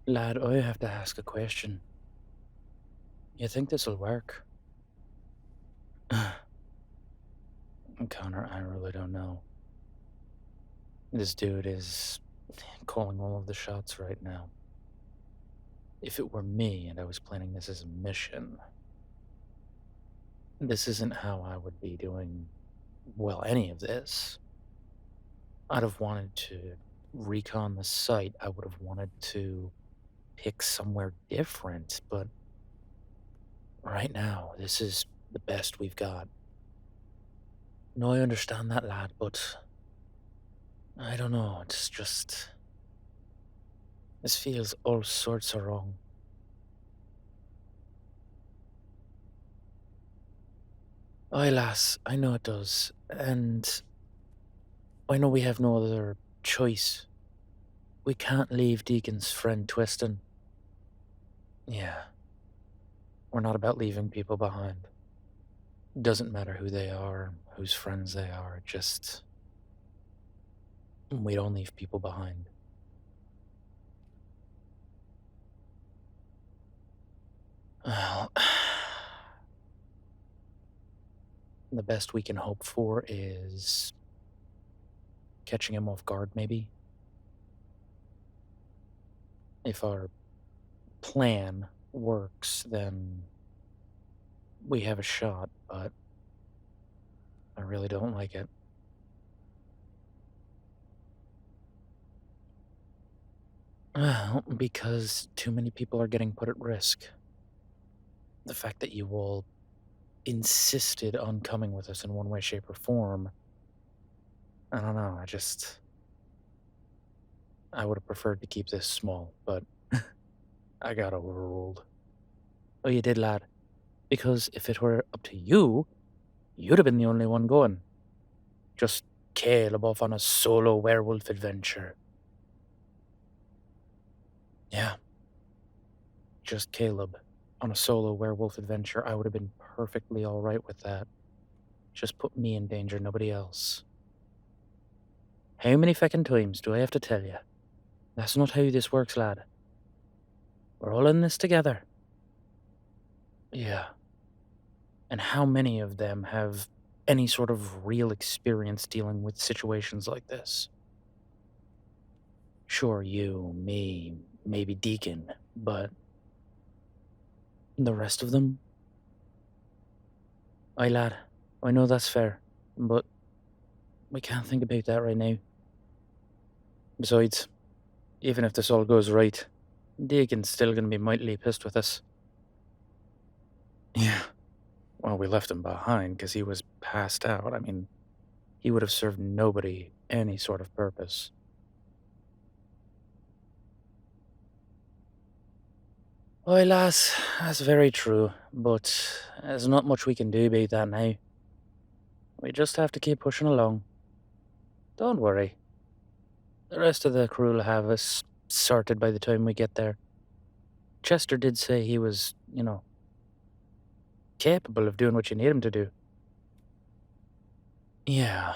Lad, I have to ask a question. You think this'll work? Connor, I really don't know. This dude is calling all of the shots right now. If it were me and I was planning this as a mission, this isn't how I would be doing, well, any of this. I'd have wanted to recon the site. I would have wanted to pick somewhere different, but right now, this is the best we've got. No, I understand that, lad, but I don't know. It's just. This feels all sorts of wrong. Aye, lass, I know it does. And I know we have no other choice. We can't leave Deacon's friend Twiston. Yeah, we're not about leaving people behind. Doesn't matter who they are, whose friends they are, just. We don't leave people behind. Well, the best we can hope for is catching him off guard, maybe. If our plan works, then we have a shot, but I really don't like it. Well, because too many people are getting put at risk. The fact that you all insisted on coming with us in one way, shape, or form, I don't know, I would have preferred to keep this small, but I got overruled. Oh, you did, lad. Because if it were up to you, you'd have been the only one going. Just Caleb off on a solo werewolf adventure. Yeah. Just Caleb on a solo werewolf adventure. I would have been perfectly alright with that. Just put me in danger, nobody else. How many feckin' times do I have to tell you? That's not how this works, lad. We're all in this together. Yeah. And how many of them have any sort of real experience dealing with situations like this? Sure, you, me, maybe Deacon, but the rest of them? Aye, lad, I know that's fair, but we can't think about that right now. Besides, even if this all goes right, Deacon's still gonna be mightily pissed with us. Yeah. Well, we left him behind because he was passed out. I mean, he would have served nobody any sort of purpose. Aye, lass, that's very true, but there's not much we can do about that now. We just have to keep pushing along. Don't worry. The rest of the crew will have us sorted by the time we get there. Chester did say he was, capable of doing what you need him to do. Yeah,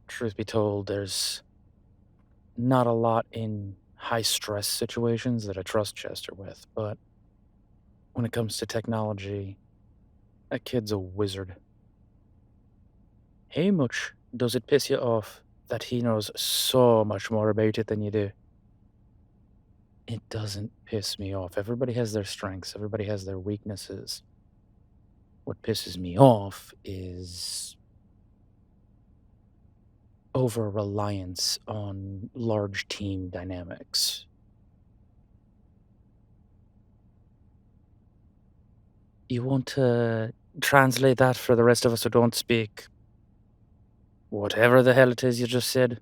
truth be told, there's not a lot in high stress situations that I trust Chester with, but when it comes to technology, that kid's a wizard. How much does it piss you off that he knows so much more about it than you do? It doesn't piss me off. Everybody has their strengths, everybody has their weaknesses. What pisses me off is over reliance on large team dynamics. You want to translate that for the rest of us who don't speak whatever the hell it is you just said?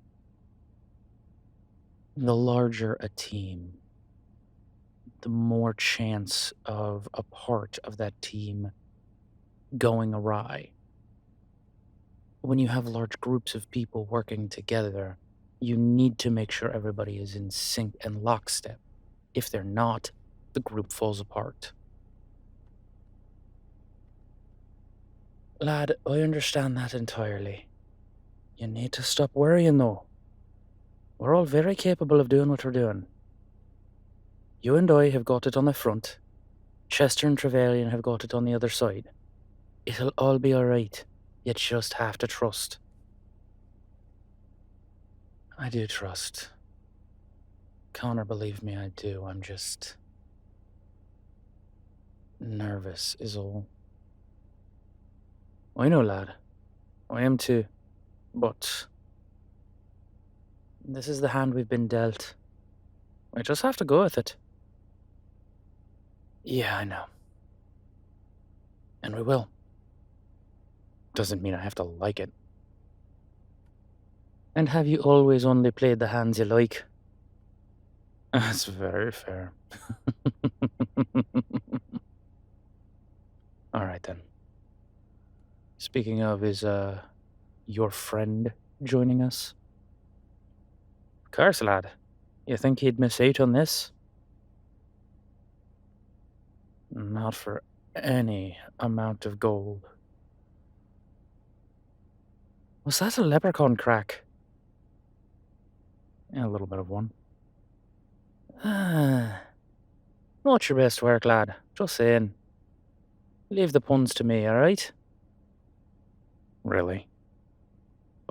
The larger a team, the more chance of a part of that team going awry. When you have large groups of people working together, you need to make sure everybody is in sync and lockstep. If they're not, the group falls apart. Lad, I understand that entirely. You need to stop worrying, though. We're all very capable of doing what we're doing. You and I have got it on the front. Chester and Treyvalion have got it on the other side. It'll all be alright. You just have to trust. I do trust. Connor, believe me, I do. I'm just nervous is all. I know, lad. I am too. But this is the hand we've been dealt. I just have to go with it. Yeah, I know. And we will. Doesn't mean I have to like it. And have you always only played the hands you like? That's very fair. Alright then. Speaking of, is your friend joining us? Curse, lad. You think he'd miss out on this? Not for any amount of gold. Was that a leprechaun crack? Yeah, a little bit of one. Not your best work, lad. Just saying. Leave the puns to me, alright? Really?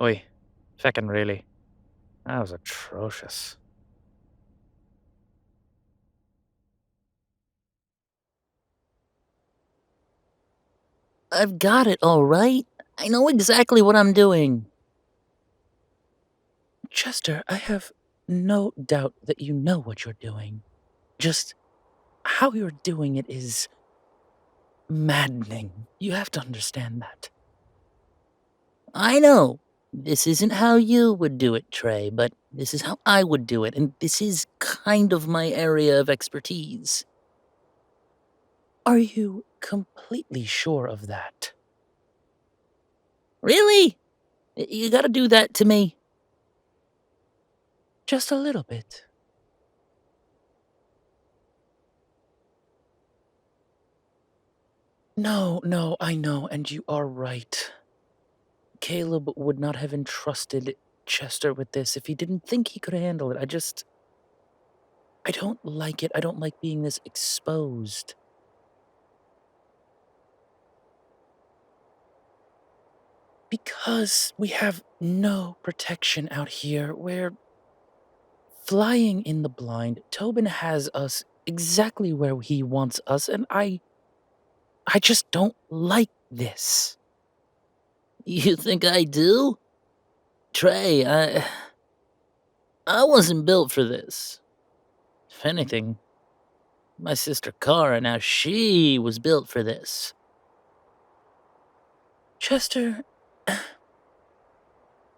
Oi. Feckin' really. That was atrocious. I've got it, all right. I know exactly what I'm doing. Chester, I have no doubt that you know what you're doing. Just how you're doing it is maddening. You have to understand that. I know. This isn't how you would do it, Trey, but this is how I would do it, and this is kind of my area of expertise. Are you completely sure of that? Really? You gotta do that to me. Just a little bit. No, I know, and you are right. Caleb would not have entrusted Chester with this if he didn't think he could handle it. I don't like it. I don't like being this exposed. Because we have no protection out here. We're flying in the blind. Tobin has us exactly where he wants us, and I just don't like this. You think I do? Trey, I wasn't built for this. If anything, my sister Kara, now she was built for this. Chester,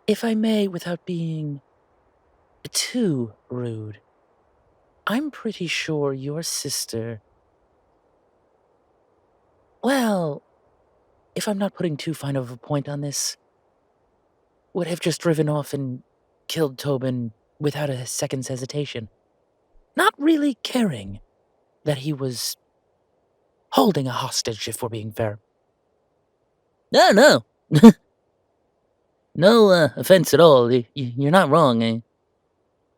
if I may, without being too rude, I'm pretty sure your sister. Well, if I'm not putting too fine of a point on this, would have just driven off and killed Tobin without a second's hesitation. Not really caring that he was holding a hostage, if we're being fair. No. No offense at all. You're not wrong.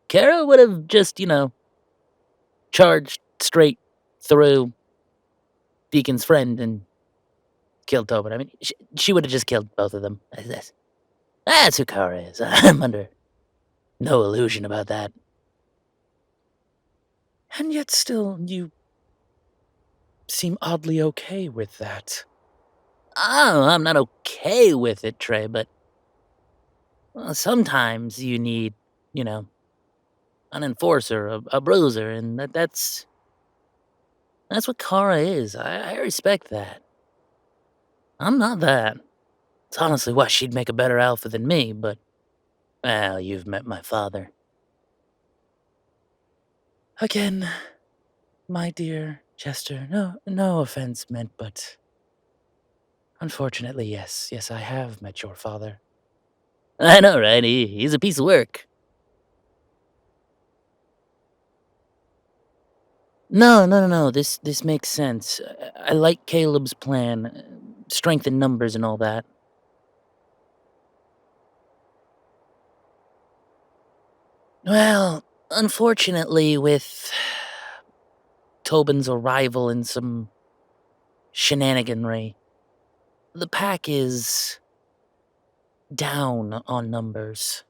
Kara would have just, charged straight through Deacon's friend and killed Tobin. I mean, she would have just killed both of them. That's who Kara is. I'm under no illusion about that. And yet still, you seem oddly okay with that. Oh, I'm not okay with it, Trey, but sometimes you need, an enforcer, a bruiser, and that's what Kara is. I respect that. I'm not that. It's honestly why she'd make a better alpha than me, but, well, you've met my father. Again, my dear Chester, no offense meant, but unfortunately, yes, I have met your father. I know, right? He's a piece of work. No. This makes sense. I like Caleb's plan. Strength in numbers and all that. Well, unfortunately, with Tobin's arrival and some shenaniganry. The pack is down on numbers.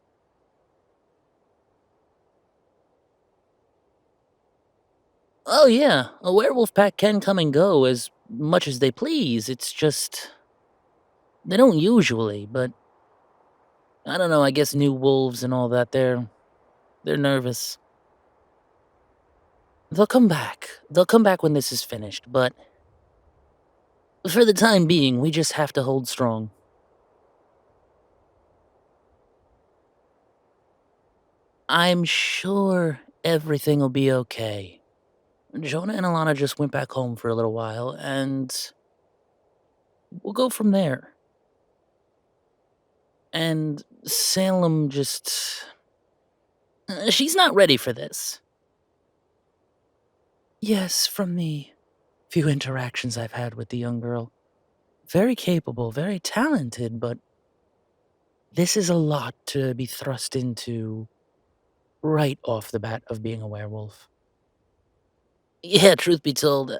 Oh, yeah, a werewolf pack can come and go as much as they please. It's just. They don't usually, but. I don't know, I guess new wolves and all that, they're nervous. They'll come back. They'll come back when this is finished, but. For the time being, we just have to hold strong. I'm sure everything will be okay. Jonah and Alana just went back home for a little while, and we'll go from there. And Salem just. She's not ready for this. Yes, from the few interactions I've had with the young girl. Very capable, very talented, but this is a lot to be thrust into right off the bat of being a werewolf. Yeah, truth be told,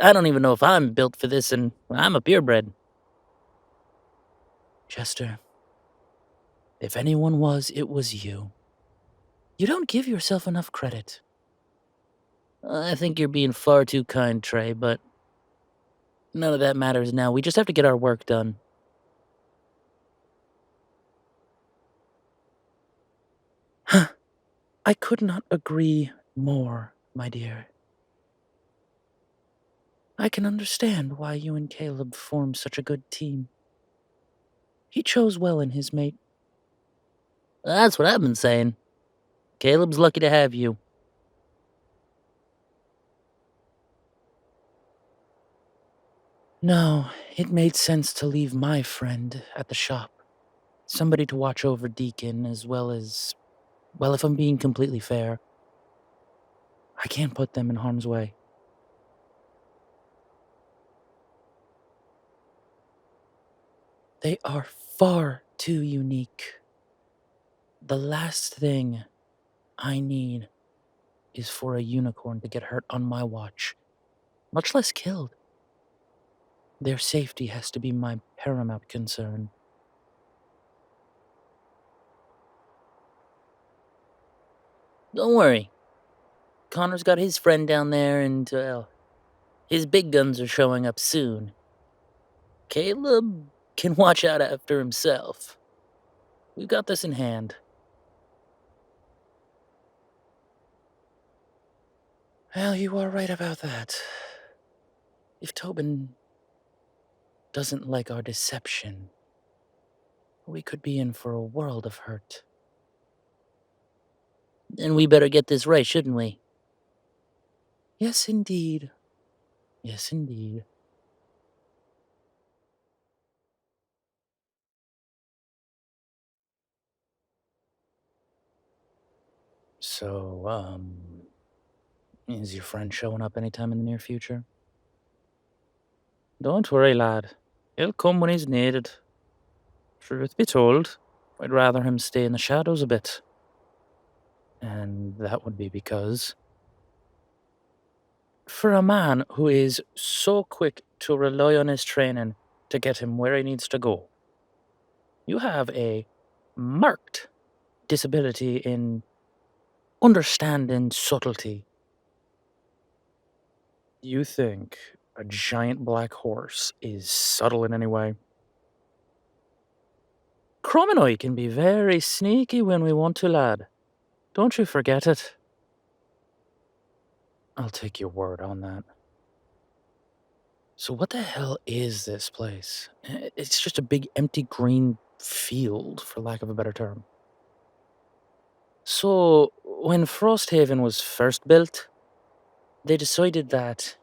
I don't even know if I'm built for this, and I'm a purebred. Chester, if anyone was, it was you. You don't give yourself enough credit. I think you're being far too kind, Trey, but none of that matters now. We just have to get our work done. I could not agree more, my dear. I can understand why you and Caleb formed such a good team. He chose well in his mate. That's what I've been saying. Caleb's lucky to have you. No, it made sense to leave my friend at the shop. Somebody to watch over Deacon as well as... Well, if I'm being completely fair, I can't put them in harm's way. They are far too unique. The last thing I need is for a unicorn to get hurt on my watch, much less killed. Their safety has to be my paramount concern. Don't worry. Connor's got his friend down there, and, his big guns are showing up soon. Caleb can watch out after himself. We've got this in hand. Well, you are right about that. If Tobin doesn't like our deception, we could be in for a world of hurt. Then we better get this right, shouldn't we? Yes, indeed. Yes, indeed. So, is your friend showing up anytime in the near future? Don't worry, lad. He'll come when he's needed. Truth be told, I'd rather him stay in the shadows a bit. And that would be because, for a man who is so quick to rely on his training to get him where he needs to go, you have a marked disability in understanding subtlety. You think a giant black horse is subtle in any way? Crom and I can be very sneaky when we want to, lad. Don't you forget it. I'll take your word on that. So what the hell is this place? It's just a big empty green field, for lack of a better term. So, when Frosthaven was first built, they decided that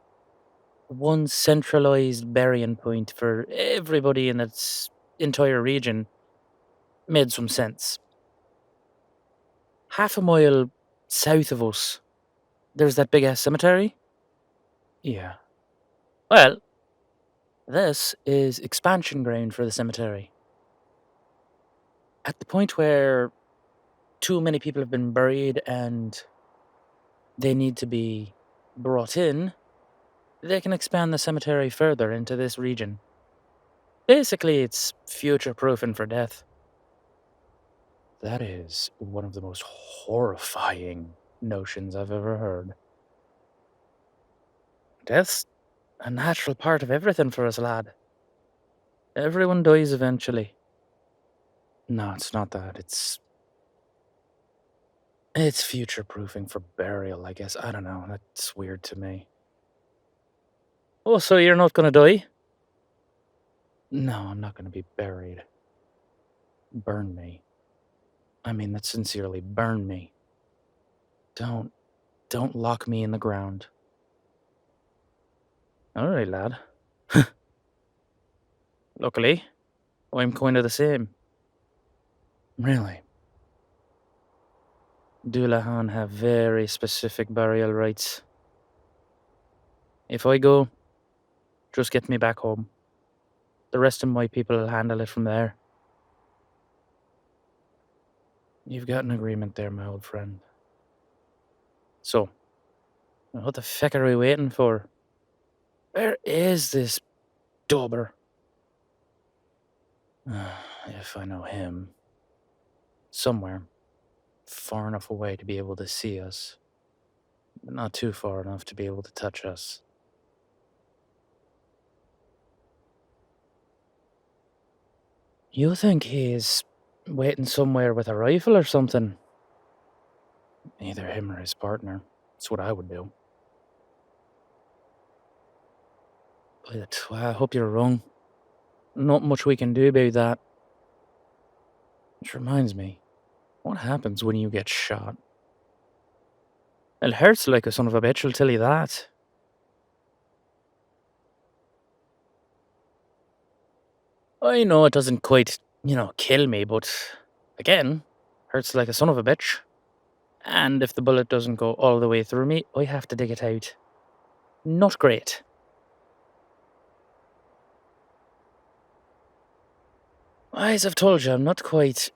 one centralized burying point for everybody in its entire region made some sense. Half a mile south of us, there's that big-ass cemetery. Yeah. Well, this is expansion ground for the cemetery. At the point where too many people have been buried and they need to be brought in, they can expand the cemetery further into this region. Basically, it's future-proofing for death. That is one of the most horrifying notions I've ever heard. Death's a natural part of everything for us, lad. Everyone dies eventually. No, it's not that. It's future-proofing for burial, I guess. I don't know. That's weird to me. Oh, so you're not gonna die? No, I'm not going to be buried. Burn me. I mean that sincerely. Burn me. Don't lock me in the ground. Alright, lad. Luckily, I'm kind of the same. Really? Dullahan have very specific burial rites. If I go, just get me back home. The rest of my people will handle it from there. You've got an agreement there, my old friend. So, what the feck are we waiting for? Where is this dauber? If I know him. Somewhere. Far enough away to be able to see us. But not too far enough to be able to touch us. You think he's waiting somewhere with a rifle or something? Either him or his partner. That's what I would do. But I hope you're wrong. Not much we can do about that. Which reminds me, what happens when you get shot? It hurts like a son of a bitch, I'll tell you that. I know it doesn't quite, kill me, but again, hurts like a son of a bitch. And if the bullet doesn't go all the way through me, I have to dig it out. Not great. As I've told you, I'm not quite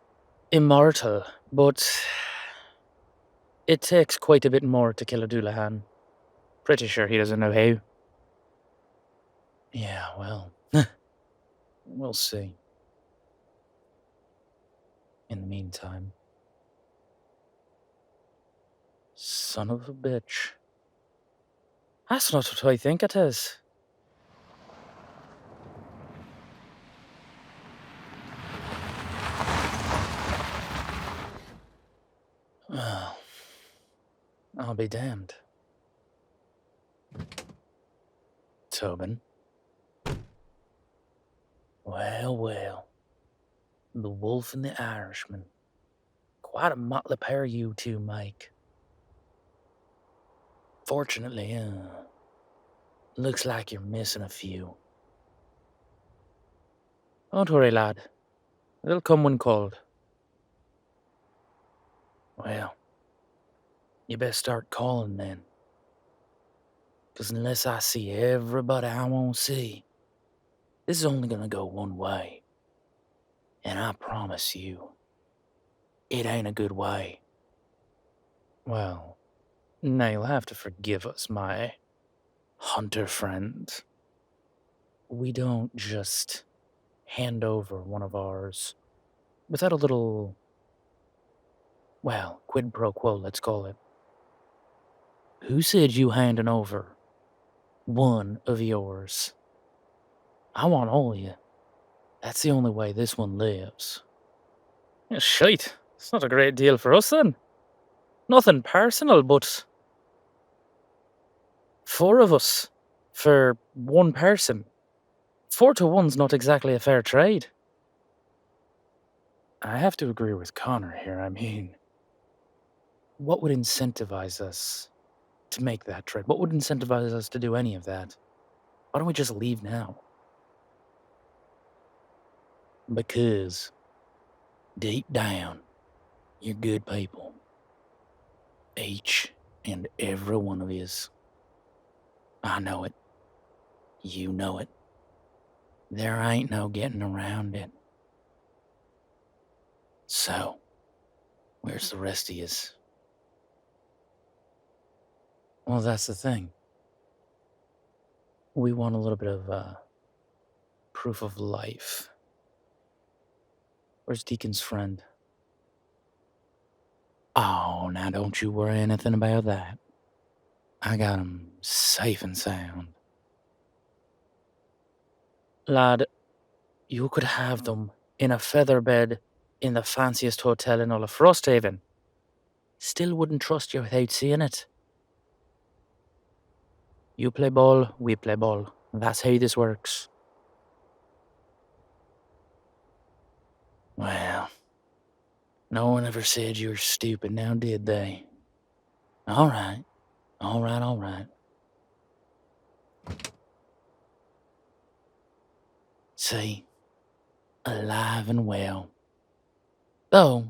immortal, but it takes quite a bit more to kill a Dullahan. Pretty sure he doesn't know how. Yeah, well, we'll see. In the meantime, son of a bitch. That's not what I think it is. Well, I'll be damned. Tobin. Well, well. The Wolf and the Irishman. Quite a motley pair you two make. Fortunately, looks like you're missing a few. Don't worry, lad. They'll come when called. Well, you best start calling then. 'Cause unless I see everybody I won't see, this is only gonna go one way. And I promise you, it ain't a good way. Well, now you'll have to forgive us, my hunter friend. We don't just hand over one of ours without a little, well, quid pro quo, let's call it. Who said you handing over one of yours? I want all of you. That's the only way this one lives. Yeah, shite. It's not a great deal for us then. Nothing personal, but 4 of us for one person. 4 to 1's not exactly a fair trade. I have to agree with Connor here. I mean, what would incentivize us to make that trade? What would incentivize us to do any of that? Why don't we just leave now? Because deep down, you're good people. Each and every one of yous. I know it. You know it. There ain't no getting around it. So, where's the rest of yous? Well, that's the thing. We want a little bit of, proof of life. Where's Deacon's friend? Oh, now don't you worry anything about that. I got him safe and sound. Lad, you could have them in a feather bed in the fanciest hotel in all of Frosthaven. Still wouldn't trust you without seeing it. You play ball, we play ball. That's how this works. Well, no one ever said you were stupid now, did they? All right. All right, all right. See, alive and well. Though,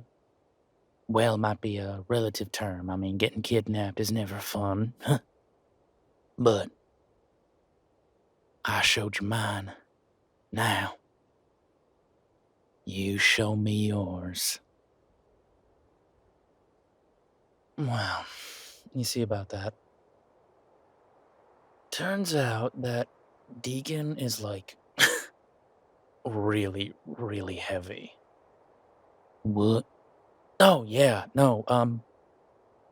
well might be a relative term. I mean, getting kidnapped is never fun. But I showed you mine. Now, you show me yours. Well, you see about that. Turns out that Deacon is like really, really heavy. What? Oh, yeah, no,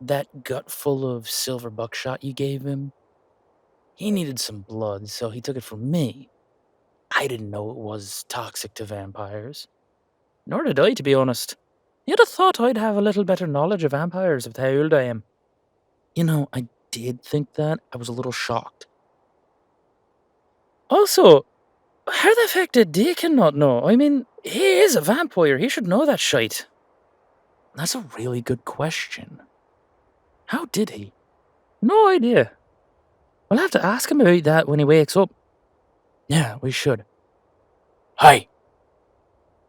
that gut full of silver buckshot you gave him, he needed some blood, so he took it from me. I didn't know it was toxic to vampires. Nor did I, to be honest. You'd have thought I'd have a little better knowledge of vampires with how old I am. You know, I did think that. I was a little shocked. Also, how the fuck did Deacon not know? I mean, he is a vampire. He should know that shite. That's a really good question. How did he? No idea. We'll have to ask him about that when he wakes up. Yeah, we should. Hey,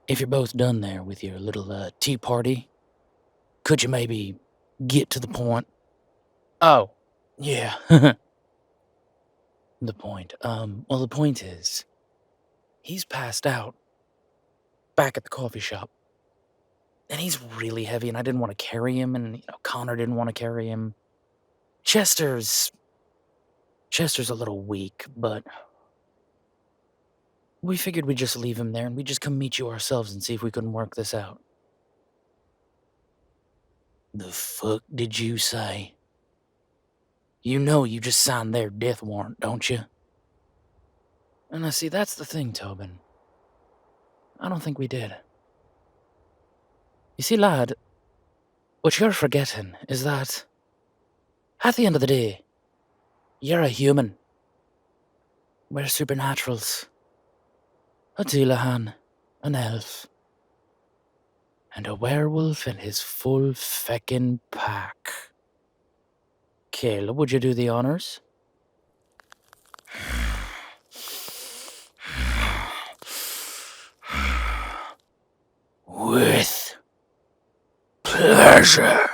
if you're both done there with your little tea party, could you maybe get to the point? Oh, yeah. The point. Well, the point is, he's passed out back at the coffee shop. And he's really heavy, and I didn't want to carry him, and Connor didn't want to carry him. Chester's a little weak, but we figured we'd just leave him there and we'd just come meet you ourselves and see if we couldn't work this out. The fuck did you say? You know you just signed their death warrant, don't you? And I see, that's the thing, Tobin. I don't think we did. You see, lad, what you're forgetting is that, at the end of the day, you're a human. We're supernaturals. A Dullahan, an elf, and a werewolf and his full feckin' pack. Caleb, would you do the honors? With pleasure.